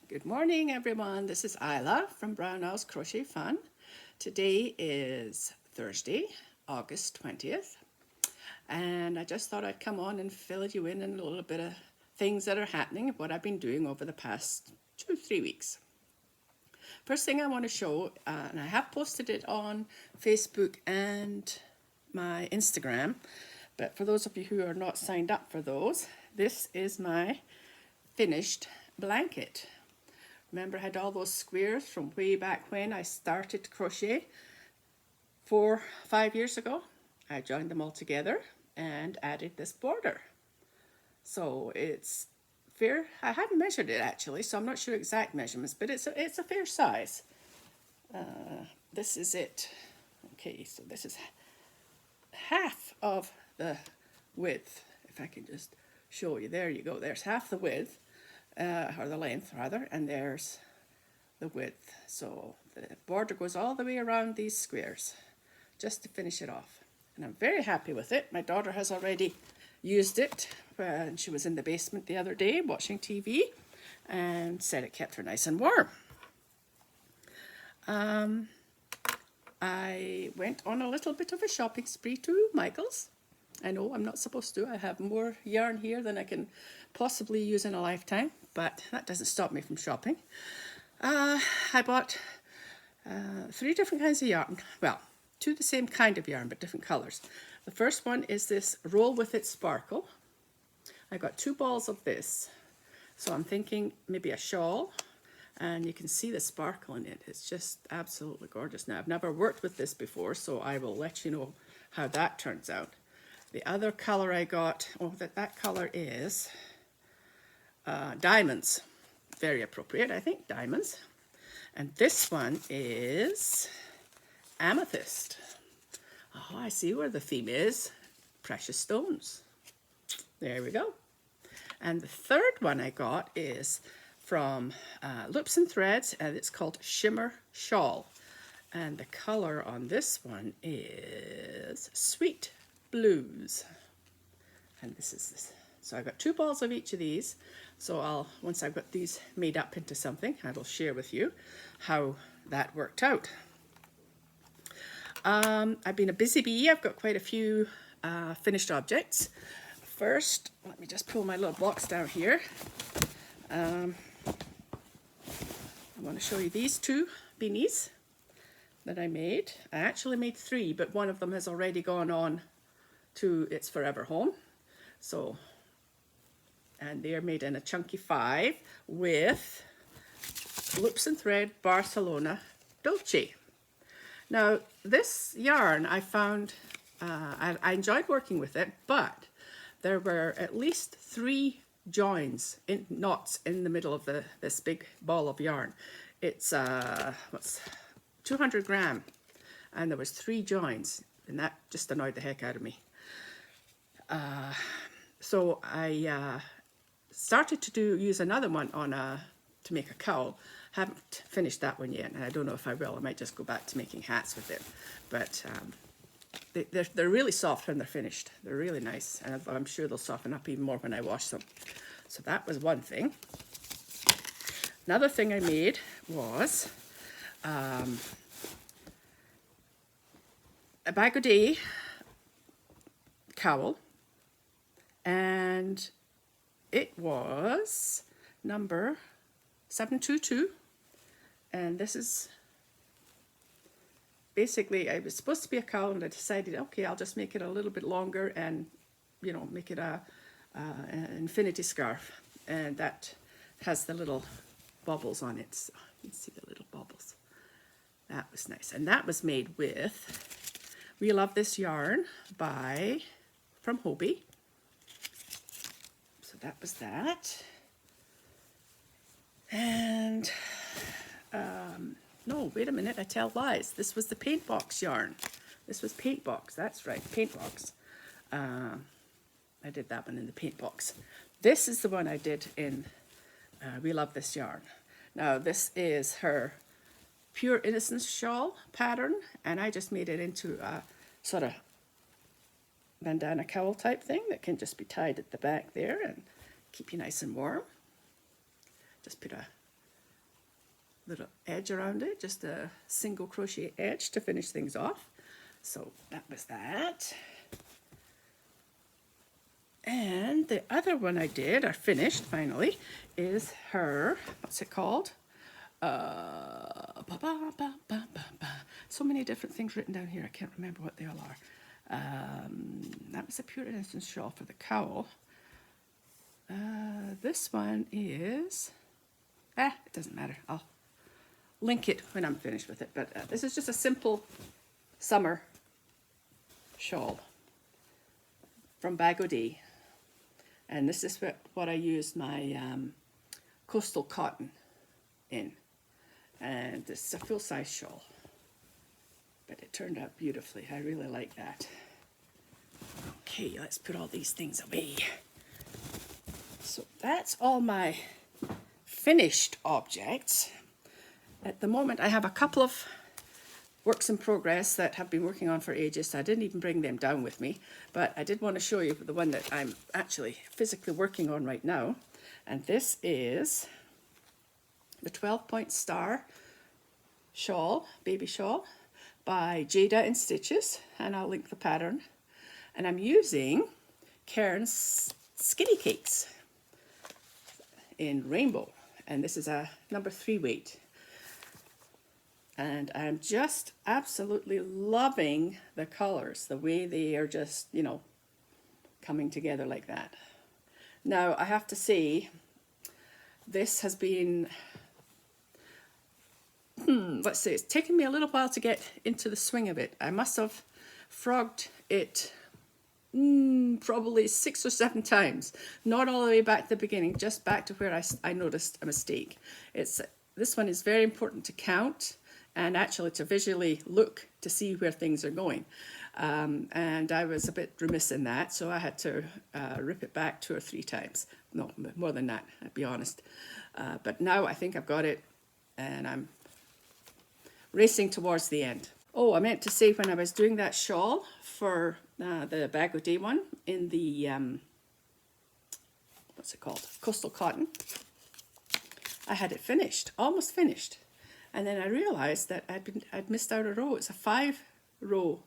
Good morning, everyone. This is Isla from Brownell's Crochet Fun. Today is Thursday, August 20th, and I just thought I'd come on and fill you in on a little bit of things that are happening, what I've been doing over the past 2-3 weeks. First thing I want to show, and I have posted it on Facebook and my Instagram, but for those of you who are not signed up for those, this is my finished blanket. Remember, I had all those squares from way back when I started crochet 4-5 years ago. I joined them all together and added this border. So it's fair. I hadn't measured it actually, so I'm not sure exact measurements, but it's a fair size. This is it. Okay, so this is half of the width. If I can just show you, there you go. There's half the width. Or the length rather, and there's the width. So the border goes all the way around these squares just to finish it off. And I'm very happy with it. My daughter has already used it when she was in the basement the other day watching TV and said it kept her nice and warm. I went on a little bit of a shopping spree to Michael's. I know I'm not supposed to. I have more yarn here than I can possibly use in a lifetime, but that doesn't stop me from shopping. I bought 3 different kinds of yarn. Well, 2 the same kind of yarn, but different colors. The first one is this Roll With It Sparkle. I got 2 balls of this. So I'm thinking maybe a shawl, and you can see the sparkle in it. It's just absolutely gorgeous. Now, I've never worked with this before, so I will let you know how that turns out. The other color I got, that color is diamonds. Very appropriate, I think, diamonds. And this one is amethyst. Oh, I see where the theme is. Precious stones. There we go. And the third one I got is from Loops and Threads, and it's called Shimmer Shawl. And the color on this one is Sweet Blues. And this is this. So I've got 2 balls of each of these. So once I've got these made up into something, I will share with you how that worked out. I've been a busy bee. I've got quite a few finished objects. First, let me just pull my little box down here. I want to show you these 2 beanies that I made. I actually made 3, but one of them has already gone on to its forever home. So, and they're made in a chunky 5 with Loops and Thread Barcelona Dolce. Now, this yarn I found, I enjoyed working with it, but there were at least 3 knots in the middle of this big ball of yarn. It's 200 gram, and there was 3 joins, and that just annoyed the heck out of me. So I started to use another one to make a cowl. Haven't finished that one yet, and I don't know if I will. I might just go back to making hats with it. But they're really soft when they're finished. They're really nice, and I'm sure they'll soften up even more when I wash them. So that was one thing. Another thing I made was a Bag-O-Day cowl, and it was number 722, and this is basically, it was supposed to be a cowl, and I decided, okay, I'll just make it a little bit longer and, you know, make it an infinity scarf, and that has the little bubbles on it, so you can see the little bubbles. That was nice, and that was made with We Love This Yarn from Hobie. So that was that. And no, wait a minute, I tell lies. This was the paint box yarn. This was paint box, that's right, paint box. I did that one in the paint box. This is the one I did in We Love This Yarn. Now this is her Pure Innocence shawl pattern, and I just made it into a sort of bandana cowl type thing that can just be tied at the back there and keep you nice and warm. Just put a little edge around it, just a single crochet edge to finish things off. So that was that. And the other one I did, or finished finally, is her, what's it called? So many different things written down here, I can't remember what they all are. That was a Pure Innocence shawl for the cowl. This one is, it doesn't matter, I'll link it when I'm finished with it, but this is just a simple summer shawl from Bag O' Day. And this is what I used my coastal cotton in. And this is a full-size shawl. But it turned out beautifully. I really like that. Okay, let's put all these things away. So that's all my finished objects. At the moment, I have a couple of works in progress that I've been working on for ages, so I didn't even bring them down with me, but I did want to show you the one that I'm actually physically working on right now, and this is the 12-point star shawl, baby shawl, by Jada in Stitches, and I'll link the pattern, and I'm using Cairns Skinny Cakes in rainbow, and this is a number 3 weight. And I'm just absolutely loving the colors, the way they are just, you know, coming together like that. Now, I have to say, this has been, let's say, it's taken me a little while to get into the swing of it. I must have frogged it probably 6 or 7 times. Not all the way back to the beginning, just back to where I noticed a mistake. This one is very important to count, and actually to visually look to see where things are going. And I was a bit remiss in that, so I had to rip it back 2 or 3 times. No, more than that, I'll be honest. But now I think I've got it, and I'm racing towards the end. Oh, I meant to say, when I was doing that shawl for the Bag O' Day one in the, what's it called? Coastal cotton, I had it finished, almost finished. And then I realized that I'd missed out a row. It's a 5-row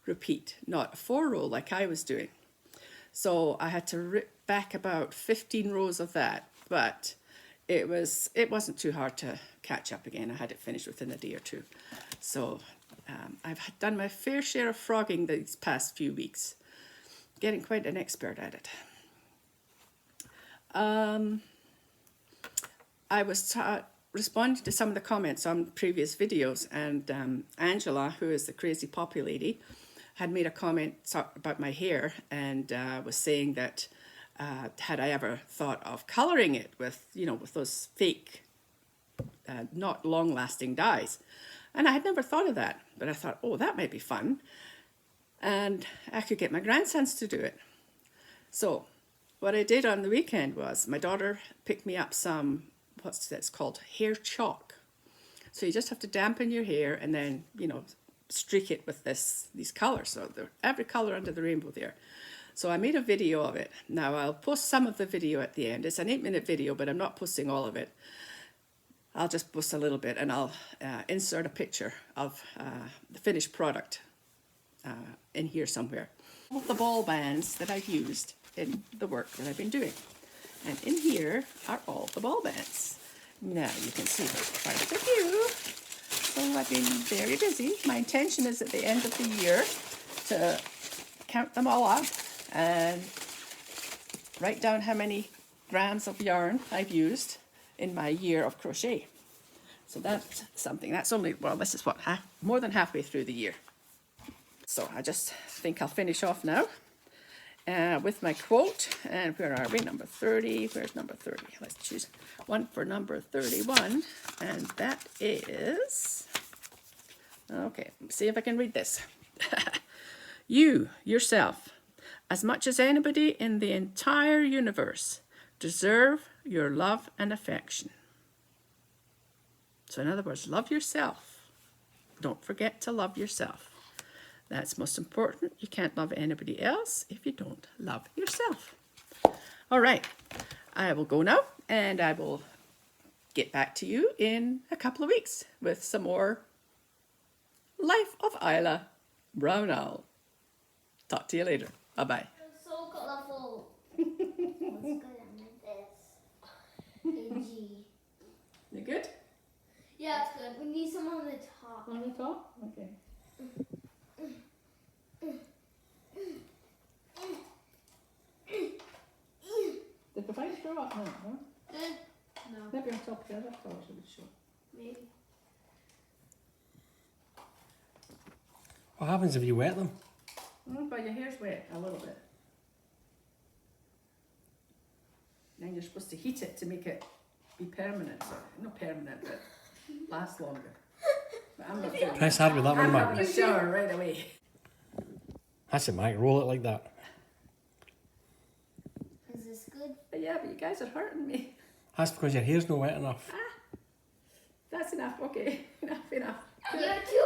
repeat, not a 4-row like I was doing. So I had to rip back about 15 rows of that, but it wasn't too hard to catch up again. I had it finished within a day or 2. So I've done my fair share of frogging these past few weeks, getting quite an expert at it. I was responding to some of the comments on previous videos, and Angela, who is the Crazy Poppy lady, had made a comment about my hair, and was saying that had I ever thought of coloring it with, you know, with those fake, not long-lasting dyes. And I had never thought of that, but I thought, oh, that might be fun, and I could get my grandsons to do it. So what I did on the weekend was, my daughter picked me up some, what's that's called, hair chalk. So you just have to dampen your hair and then, you know, streak it with these colors. So every color under the rainbow there. So I made a video of it. Now I'll post some of the video at the end. It's an 8-minute video, but I'm not posting all of it. I'll just post a little bit, and I'll insert a picture of the finished product in here somewhere. All the ball bands that I've used in the work that I've been doing. And in here are all the ball bands. Now you can see there's quite a few. So I've been very busy. My intention is at the end of the year to count them all up and write down how many grams of yarn I've used in my year of crochet. So that's something. That's only, well, this is what, more than halfway through the year. So I just think I'll finish off now with my quote. And where are we? Number 30. Where's number 30? Let's choose one for number 31. And that is, okay, let's see if I can read this. You, yourself, as much as anybody in the entire universe, deserve your love and affection. So in other words, love yourself. Don't forget to love yourself. That's most important. You can't love anybody else if you don't love yourself. All right, I will go now, and I will get back to you in a couple of weeks with some more Life of Isla Brown Owl. Talk to you later. Bye-bye. It's so colorful. What's good on this? G. You good? Yeah, it's good. We need some on the top. On the top? Okay. Did the vines grow up now? No? No. Maybe on top of the other flowers it would show. Maybe. What happens if you wet them? But your hair's wet a little bit. Then you're supposed to heat it to make it be permanent. Not permanent, but last longer. But I'm not doing that. Press hard with that one, I'm Mark. having a shower right away. That's it, Mike. Roll it like that. Is this good? But yeah, but you guys are hurting me. That's because your hair's not wet enough. That's enough. Okay, enough. You're too